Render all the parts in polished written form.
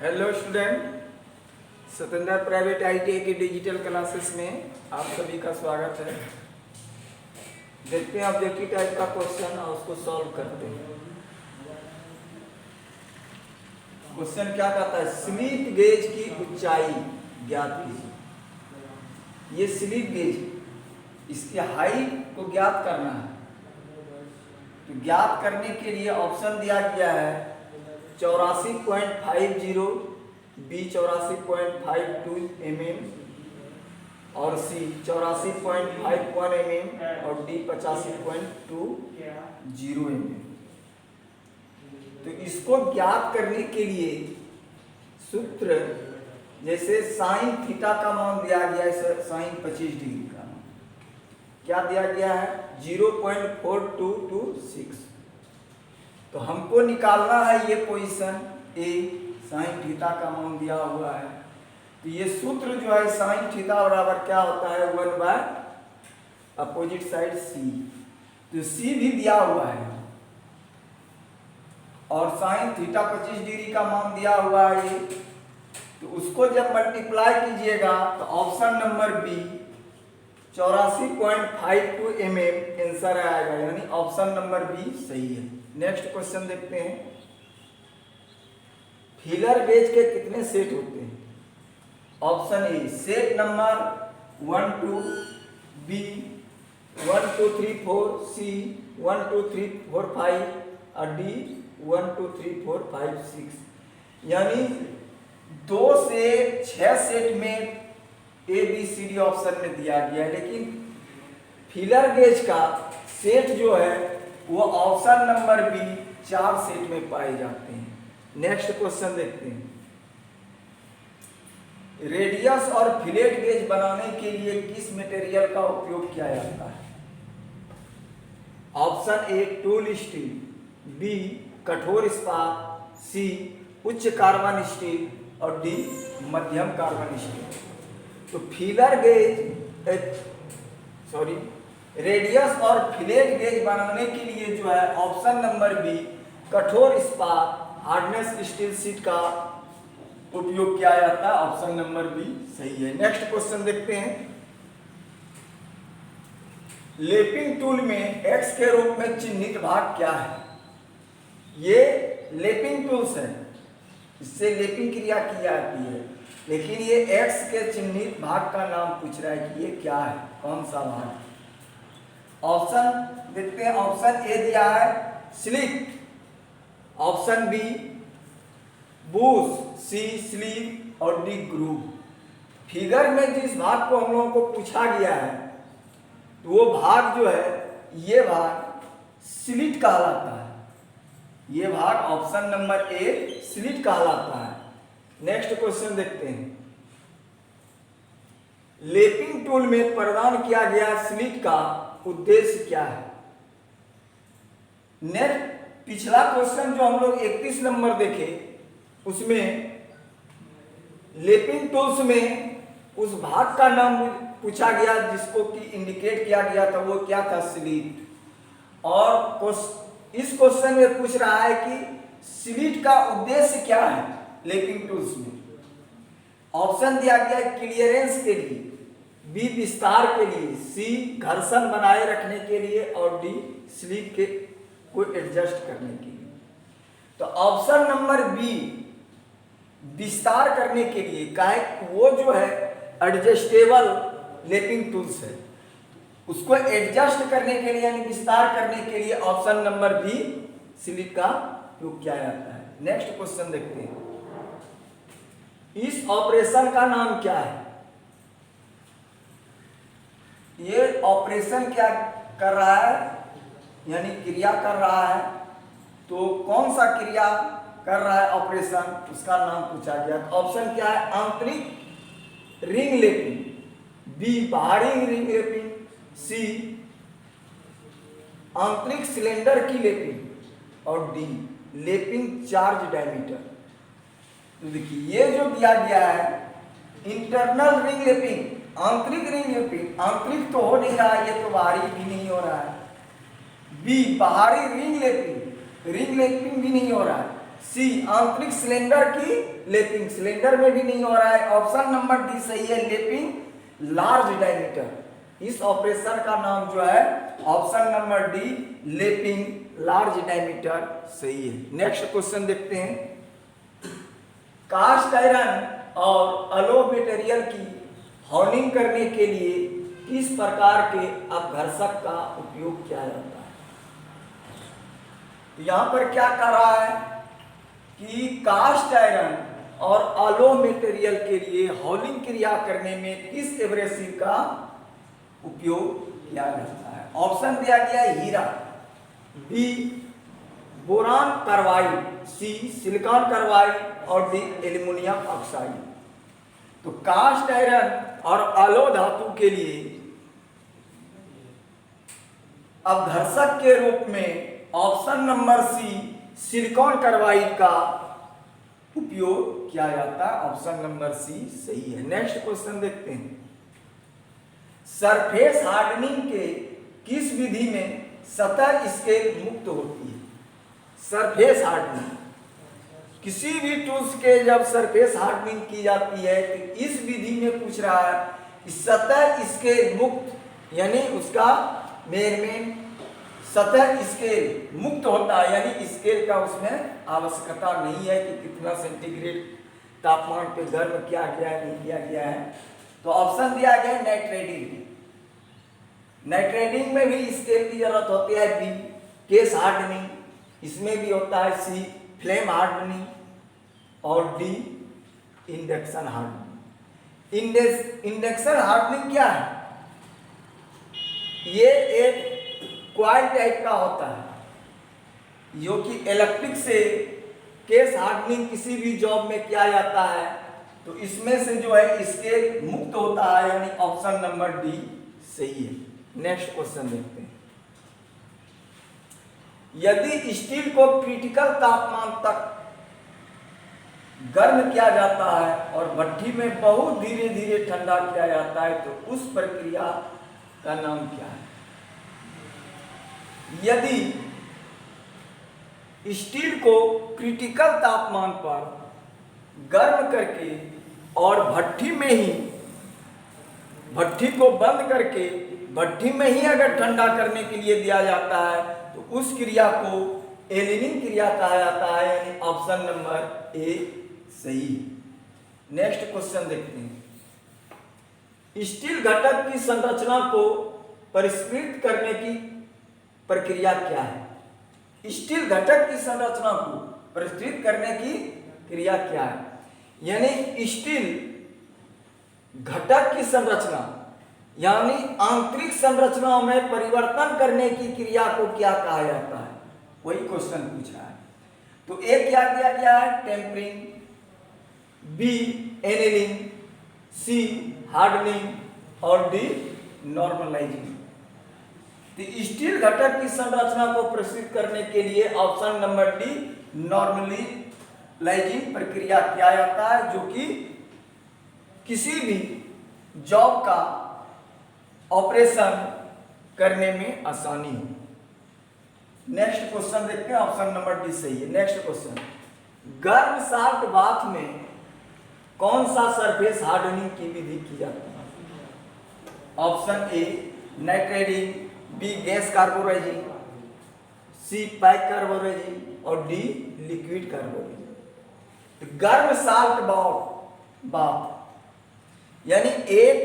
Hello student, Satyendra private ITI की digital classes में आप सभी का स्वागत है। देखते हैं ऑब्जेक्टिव टाइप का क्वेश्चन और उसको सॉल्व करते हैं। क्वेश्चन क्या कहता है? स्लिप गेज की ऊंचाई ज्ञात कीजिए। ये स्लिप गेज, इसकी हाइट को ज्ञात करना है। तो ज्ञात करने के लिए ऑप्शन दिया गया है 84.50, बी 84.52 mm और सी 84.51 mm और डी 85.20 mm। तो इसको ज्ञात करने के लिए सूत्र, जैसे साइन थीटा का मान दिया गया है, साइन 25 डिग्री का मान क्या दिया गया है? 0.4226। तो हमको निकालना है ये पोजीशन ए, साइन थीटा का मान दिया हुआ है। तो ये सूत्र जो है साइन थीटा बराबर क्या होता है? 1 बाय अपोजिट साइड सी। तो सी भी दिया हुआ है और साइन थीटा 25 डिग्री का मान दिया हुआ है ये। तो उसको जब मल्टीप्लाई कीजिएगा तो option number B 84.52 mm answer आएगा, यानी ऑप्शन नंबर बी सही है। नेक्स्ट क्वेश्चन देखते हैं। फीलर गेज के कितने सेट होते हैं? Option A set number 1 2, B 1 2 3 4, C 1 2 3 4 5 और डी 1 2 3 4 5 6। यानी 2 से 6 सेट में A B C D option में दिया गया है, लेकिन फीलर गेज का सेट जो है वो ऑप्शन नंबर बी 4 सेट में पाए जाते हैं। नेक्स्ट क्वेश्चन देखते हैं। रेडियस और फिलेट गेज बनाने के लिए किस मटेरियल का उपयोग किया जाता है? Option A tool steel, B कठोर इस्पात, सी उच्च कार्बन स्टील और डी मध्यम कार्बन स्टील। तो फीलर गेज रेडियस और फिलेट गेज बनाने के लिए जो है ऑप्शन नंबर बी कठोर इस्पात हार्डनेस स्टील शीट का उपयोग किया जाता है। ऑप्शन नंबर बी सही है। नेक्स्ट क्वेश्चन देखते हैं। लेपिंग टूल में एक्स के रूप में चिन्हित भाग क्या है? ये लेपिंग टूल्स है, इससे लेपिंग क्रिया की जाती है, लेकिन ये एक्स के चिन्हित भाग का नाम पूछ रहा है कि ये क्या है, कौन सा भाग? ऑप्शन देखते हैं। ऑप्शन ए दिया है स्लिप, ऑप्शन बी बूश, सी स्लीव और डी ग्रूव। फिगर में जिस भाग को हम लोगों को पूछा गया है तो वो भाग जो है, ये भाग स्लिट कहलाता है। ये भाग ऑप्शन नंबर ए स्लिट कहलाता है। नेक्स्ट क्वेश्चन देखते हैं। लेपिंग टूल में प्रदान किया गया स्लिट का उद्देश्य क्या है? नेक्स्ट पिछला क्वेश्चन जो हम लोग 31 नंबर देखे, उसमें लेपिंग टूल्स में उस भाग का नाम पूछा गया जिसको कि इंडिकेट किया गया था, वो क्या था? स्लिट। और इस क्वेश्चन में पूछ रहा है कि स्लिट का उद्देश्य क्या है लेपिंग टूल्स में। ऑप्शन दिया गया है क्लियरेंस के लिए, बी विस्तार के लिए, सी घर्षण बनाए रखने के लिए और डी स्लीप के को एडजस्ट करने के लिए। तो ऑप्शन नंबर बी विस्तार करने के लिए का है, वो जो है एडजस्टेबल लेपिंग टूल्स है, उसको एडजस्ट करने के लिए यानी विस्तार करने के लिए ऑप्शन नंबर बी स्लिट का उपयोग किया जाता है। नेक्स्ट क्वेश्चन देखते हैं। इस ऑपरेशन का नाम क्या है? ये ऑपरेशन क्या कर रहा है, यानी क्रिया कर रहा है, तो कौन सा क्रिया कर रहा है ऑपरेशन, उसका नाम पूछा गया। ऑप्शन क्या है? आंतरिक रिंग लेपिंग, बी बाहरी रिंग लेपिंग, सी आंतरिक सिलेंडर की लेपिंग और डी लेपिंग चार्ज डायमीटर। तो देखिए ये जो दिया गया है इंटरनल रिंग लेपिंग, आंतरिक रिंग लेपिंग, आंतरिक तो हो नहीं रहा है, ये तो बाहरी भी नहीं हो रहा है। बी बाहरी रिंग लेपिंग, रिंग लेपिंग भी नहीं हो रहा है। सी आंतरिक सिलेंडर की लेपिंग, सिलेंडर में भी नहीं हो रहा है। ऑप्शन नंबर डी सही है, लेपिंग लार्ज डायमीटर। इस ऑपरेशन का नाम जो है option number D lapping large diameter सही है। नेक्स्ट क्वेश्चन देखते हैं। कास्ट आयरन और अलो मटेरियल की हॉर्निंग करने के लिए किस प्रकार के अपघर्षक का उपयोग किया जाता है? तो यहां पर क्या कर रहा है कि कास्ट आयरन और अलो मटेरियल के लिए हॉलिंग क्रिया करने में किस एब्रेसिव का उपयोग किया जाता है? ऑप्शन दिया गया है हीरा, B boron carbide, C silicon carbide और डी एल्युमिनियम ऑक्साइड। तो कास्ट आयरन और अलो धातु के लिए अपघर्षक के रूप में option number C silicon carbide का उपयोग किया जाता है। ऑप्शन नंबर सी सही है। नेक्स्ट क्वेश्चन देखते हैं। सरफेस हार्डनिंग के किस विधि में सतह स्केल मुक्त होती है? सरफेस हार्डनिंग, किसी भी टूल्स के जब सरफेस हार्डनिंग की जाती है तो इस विधि में पूछ रहा है कि सतह स्केल मुक्त, यानी उसका मेजरमेंट सतह स्केल मुक्त होता है, यानी स्केल का उसमें आवश्यकता नहीं है कि कितना सेंटीग्रेड तापमान पे गर्म किया गया है नहीं किया गया है। तो ऑप्शन दिया गया है नाइट्रेटिंग। नाइट्रेटिंग में भी स्केल की जरूरत होती है। बी केस हार्डनिंग, इसमें भी होता है। सी फ्लेम हार्डनिंग और D induction hardening. Induction hardening क्या है? ये एक क्वाइल टाइप का होता है जो कि इलेक्ट्रिक से केस हार्डनिंग किसी भी जॉब में किया जाता है। तो इसमें से जो है स्केल मुक्त होता है, यानी ऑप्शन नंबर डी सही है। नेक्स्ट क्वेश्चन देखते हैं। यदि स्टील को क्रिटिकल तापमान तक गर्म किया जाता है और भट्ठी में बहुत धीरे धीरे ठंडा किया जाता है तो उस प्रक्रिया का नाम क्या है? यदि स्टील को क्रिटिकल तापमान पर गर्म करके और भट्ठी में ही, भट्ठी को बंद करके भट्ठी में ही अगर ठंडा करने के लिए दिया जाता है तो उस क्रिया को एलिनिंग क्रिया कहा जाता है, यानी ऑप्शन नंबर ए सही। नेक्स्ट क्वेश्चन देखते हैं। स्टील घटक की संरचना को परिष्कृत करने की प्रक्रिया क्या है? स्टील घटक की संरचना को परिष्कृत करने की क्रिया क्या है? यानी स्टील घटक की संरचना यानी आंतरिक संरचना में परिवर्तन करने की क्रिया को क्या कहा जाता है? वही क्वेश्चन पूछ रहा है। तो ए क्या दिया गया है? टेम्परिंग, बी एनेलिंग, सी हार्डनिंग और डी नॉर्मलाइजिंग। तो स्टील घटक की संरचना को प्रस्तुत करने के लिए ऑप्शन नंबर डी नॉर्मलाइजिंग प्रक्रिया किया जाता है, जो कि किसी भी जॉब का ऑपरेशन करने में आसानी हो। नेक्स्ट क्वेश्चन देखते हैं। ऑप्शन नंबर डी सही है। Next question. गर्म साल्ट बाथ में कौन सा सरफेस हार्डनिंग की विधि की जाती है? Option A nitrating, B gas carburising, C pack carburising और डी लिक्विड कार्बोराइजिंग। गर्म साल्ट बाथ यानी एक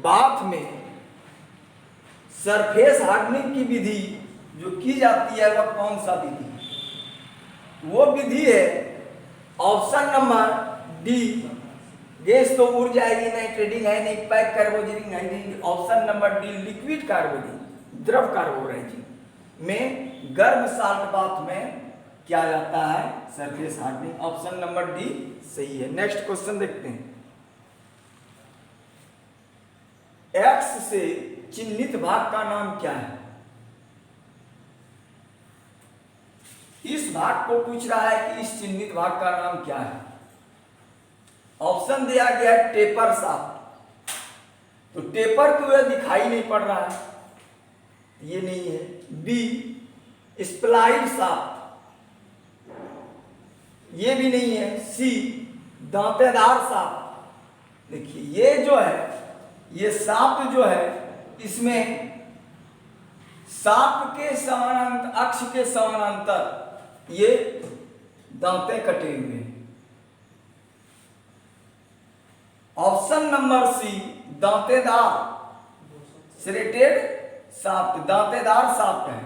बाथ में सरफेस हार्डनिंग की विधि जो की जाती है वह कौन सा विधि है? वो विधि है ऑप्शन नंबर डी, गैस तो उड़ जाएगी, नाइट्रेटिंग है नहीं, पैक कार्बोराइजिंग है नहीं। Option number D liquid carburising, द्रव कार्बोराइजिंग में गर्म साल्ट बाथ में किया जाता है surface hardening. Option number D सही है। नेक्स्ट क्वेश्चन देखते हैं। एक्स से चिन्हित भाग का नाम क्या है? इस भाग को पूछ रहा है कि इस चिन्हित भाग का नाम क्या है? ऑप्शन दिया गया है टेपर शाफ्ट। तो टेपर तो यह दिखाई नहीं पड़ रहा है, ये नहीं है। बी स्प्लाइड शाफ्ट, ये भी नहीं है। सी दांतेदार सांप। देखिए ये जो है, ये सांप जो है, इसमें सांप के समानांतर, अक्ष के समानांतर ये दांतें कटे हुए हैं। ऑप्शन नंबर सी दांतेदार सेरेटेड सांप, दांतेदार सांप है।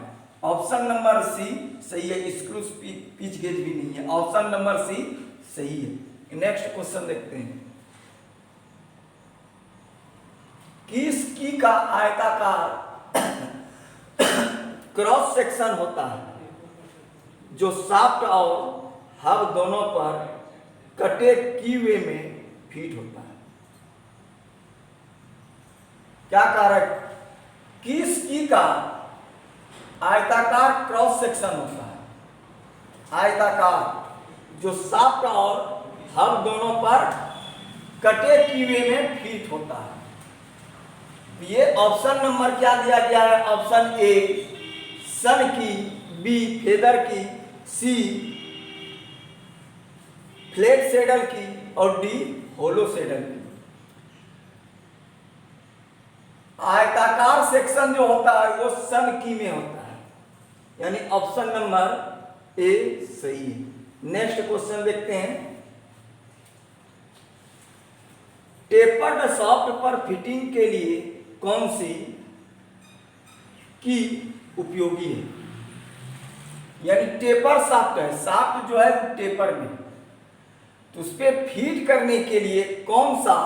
ऑप्शन नंबर सी सही है। स्क्रू पिच गेज भी नहीं है। ऑप्शन नंबर सी सही है। नेक्स्ट क्वेश्चन देखते हैं। किस की का आयताकार क्रॉस सेक्शन होता है जो शाफ्ट और हब दोनों पर कटे कीवे में फिट होता है? क्या कारक? किस की का आयताकार क्रॉस सेक्शन होता है, आयताकार जो शाफ्ट और हब दोनों पर कटे कीवे में फिट होता है। ये ऑप्शन नंबर क्या दिया गया है? ऑप्शन ए सन की, बी फेदर की, सी फ्लैट सेडल की और डी होलो सेडल की। आयताकार सेक्शन जो होता है वो सन की में होता है, यानी ऑप्शन नंबर ए सही है। नेक्स्ट क्वेश्चन देखते हैं। टेपर्ड सॉफ्ट पर फिटिंग के लिए कौन सी की उपयोगी है? यानी टेपर शाफ्ट है, शाफ्ट जो है टेपर में, तो उस पर फीड करने के लिए कौन सा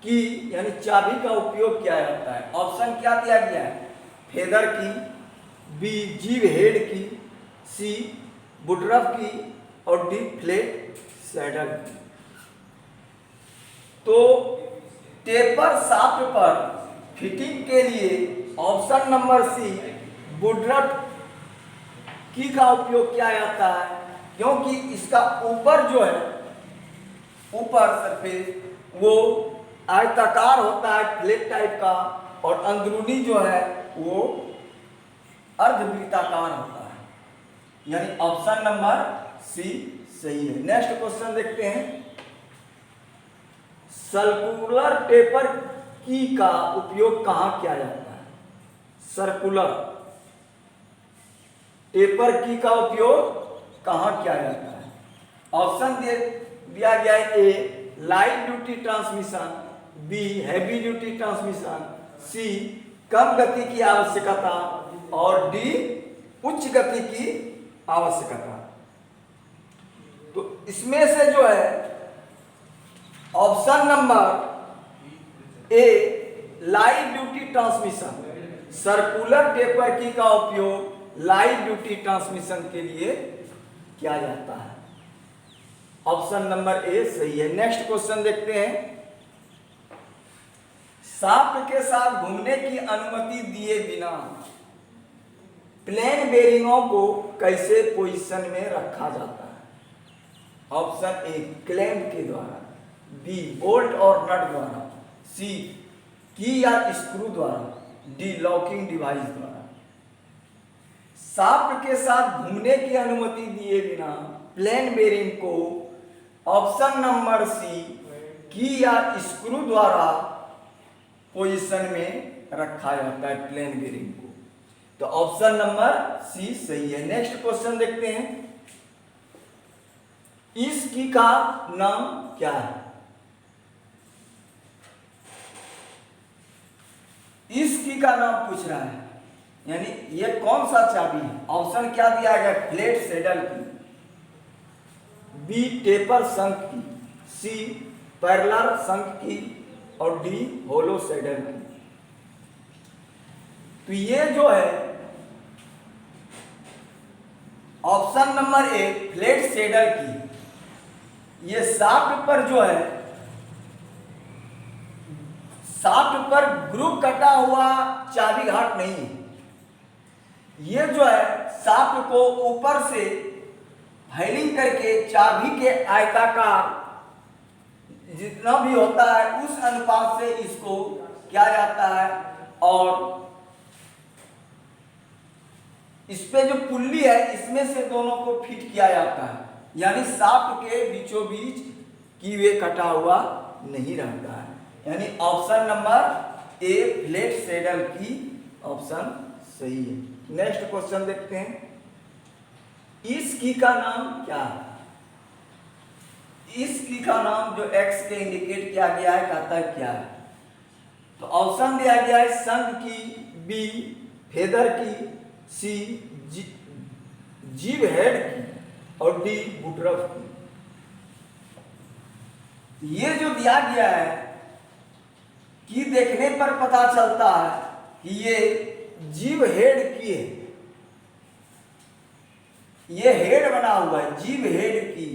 की यानी चाबी का उपयोग किया जाता है? ऑप्शन क्या दिया गया है? फेदर की, बी जीव हेड की, सी बुडरफ की और डी फ्लैट सैडल की। तो टेपर शाफ्ट पर फिटिंग के लिए ऑप्शन नंबर सी बुडरफ की का उपयोग किया जाता है, क्योंकि इसका ऊपर जो है, ऊपर सरफेस वो आयताकार होता है, फ्लैट टाइप का, और अंदरूनी जो है वो अर्धवृत्ताकार होता है, यानी ऑप्शन नंबर सी सही है। नेक्स्ट क्वेश्चन देखते हैं। सर्कुलर टेपर की का उपयोग कहां किया जाता है? सर्कुलर टेपर की का उपयोग कहां किया जाता है? ऑप्शन दिया गया है। A light duty transmission, B heavy duty transmission, C कम गति की आवश्यकता और डी उच्च गति की आवश्यकता। तो इसमें से जो है option number A light duty transmission, circular taper की का उपयोग लाइट ड्यूटी ट्रांसमिशन के लिए किया जाता है। ऑप्शन नंबर ए सही है। नेक्स्ट क्वेश्चन देखते हैं। शाफ्ट के साथ घूमने की अनुमति दिए बिना प्लेन बेरिंगों को कैसे पोजीशन में रखा जाता है? ऑप्शन ए क्लैंप के द्वारा, बी बोल्ट और नट द्वारा, सी की या स्क्रू द्वारा, डी लॉकिंग डिवाइस द्वारा। शाफ्ट के साथ घूमने की अनुमति दिए बिना प्लेन बेरिंग को ऑप्शन नंबर सी की या स्क्रू द्वारा पोजीशन में रखा जाता है प्लेन बेरिंग को। तो ऑप्शन नंबर सी सही है। नेक्स्ट क्वेश्चन देखते हैं। इस की का नाम क्या है? इस की का नाम पूछ रहा है, यानी ये कौन सा चाबी है? ऑप्शन क्या दिया गया? फ्लैट सेडल की, बी टेपर शंख की, सी पैरेलल शंख की और डी होलो सेडल की। तो ये जो है option number A flat saddle की, ये शाफ्ट पर जो है, शाफ्ट पर ग्रुप कटा हुआ चाबी घाट नहीं है। ये जो है शाफ्ट को ऊपर से फाइलिंग करके चाबी के आयताकार जितना भी होता है उस अनुपात से इसको किया जाता है, और इस पे जो पुल्ली है इसमें से दोनों को फिट किया जाता है। यानी शाफ्ट के बीचों बीच की वे कटा हुआ नहीं रहता है। यानी option number A flat saddle की ऑप्शन सही है। नेक्स्ट क्वेश्चन देखते हैं, इस की का नाम क्या है? इस की का नाम जो एक्स के इंडिकेट किया गया है कहता है क्या है? तो ऑप्शन दिया गया है शंख की, बी फेदर की, सी जीव हेड की और डी बुटरफ की। ये जो दिया गया है कि देखने पर पता चलता है कि ये जीव हेड की है, ये हेड बना हुआ है जीव हेड की।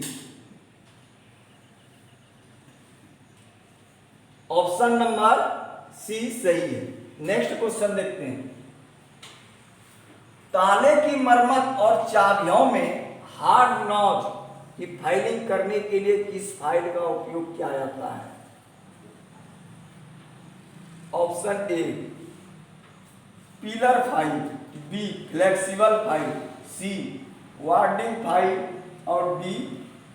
ऑप्शन नंबर सी सही है। नेक्स्ट क्वेश्चन देखते हैं, ताले की मरम्मत और चाबियों में हार्ड नॉच की फाइलिंग करने के लिए किस फाइल का उपयोग किया जाता है? Option A pillar file, B flexible file, C warding file और डी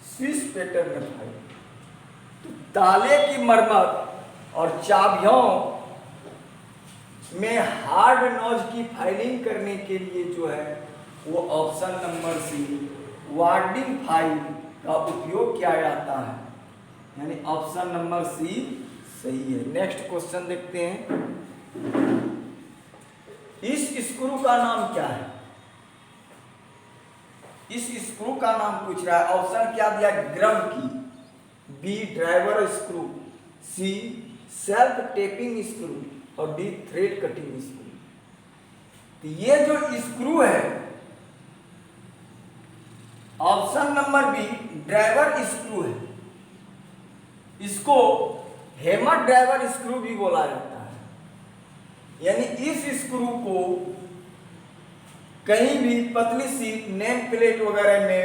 स्विस पैटर्न फाइल। तो ताले की मरम्मत और चाबियों में हार्ड नॉच की फाइलिंग करने के लिए जो है वो option number C warding file का उपयोग किया जाता है। यानी ऑप्शन नंबर सी सही है। नेक्स्ट क्वेश्चन देखते हैं, इस स्क्रू का नाम क्या है? इस स्क्रू का नाम पूछ रहा है। ऑप्शन क्या दिया? ग्रम की, B driver screw, C self tapping screw और डी थ्रेड कटिंग स्क्रू। तो ये जो स्क्रू है option number B driver screw है, इसको हैमर ड्राइवर स्क्रू भी बोला जाता है। यानी इस स्क्रू को कहीं भी पतली सी नेम प्लेट वगैरह में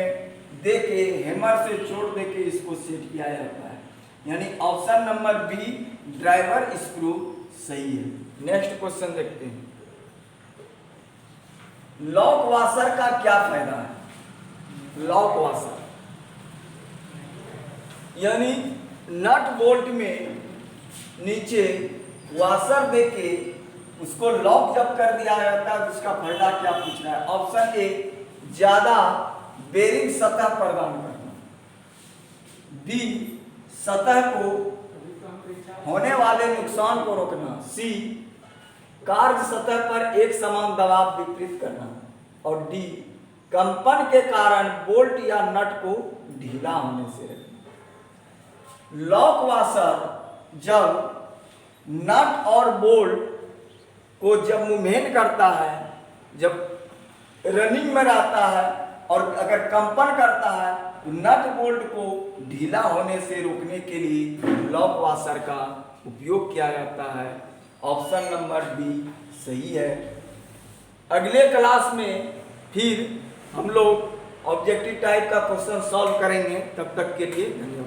देके हैमर से छोड़ देके इसको सेट किया जाता है। यानी option number B driver screw सही है। नेक्स्ट क्वेश्चन देखते हैं, लॉक वाशर का क्या फायदा है? लॉक वाशर यानी नट बोल्ट में नीचे वाशर देके उसको लॉक जब कर दिया जाता है तो उसका फायदा क्या पूछ रहा है? ऑप्शन ए ज्यादा बेरिंग सतह प्रदान करना, बी सतह को होने वाले नुकसान को रोकना, सी कार्य सतह पर एक समान दबाव वितरित करना और डी कंपन के कारण बोल्ट या नट को ढीला होने से रखना। लॉक वाशर जब नट और बोल्ट को जब मूवमेंट करता है, जब रनिंग में रहता है और अगर कंपन करता है तो नट बोल्ट को ढीला होने से रोकने के लिए लॉक वाशर का उपयोग किया जाता है। ऑप्शन नंबर बी सही है। अगले क्लास में फिर हम लोग ऑब्जेक्टिव टाइप का क्वेश्चन सॉल्व करेंगे। तब तक के लिए धन्यवाद।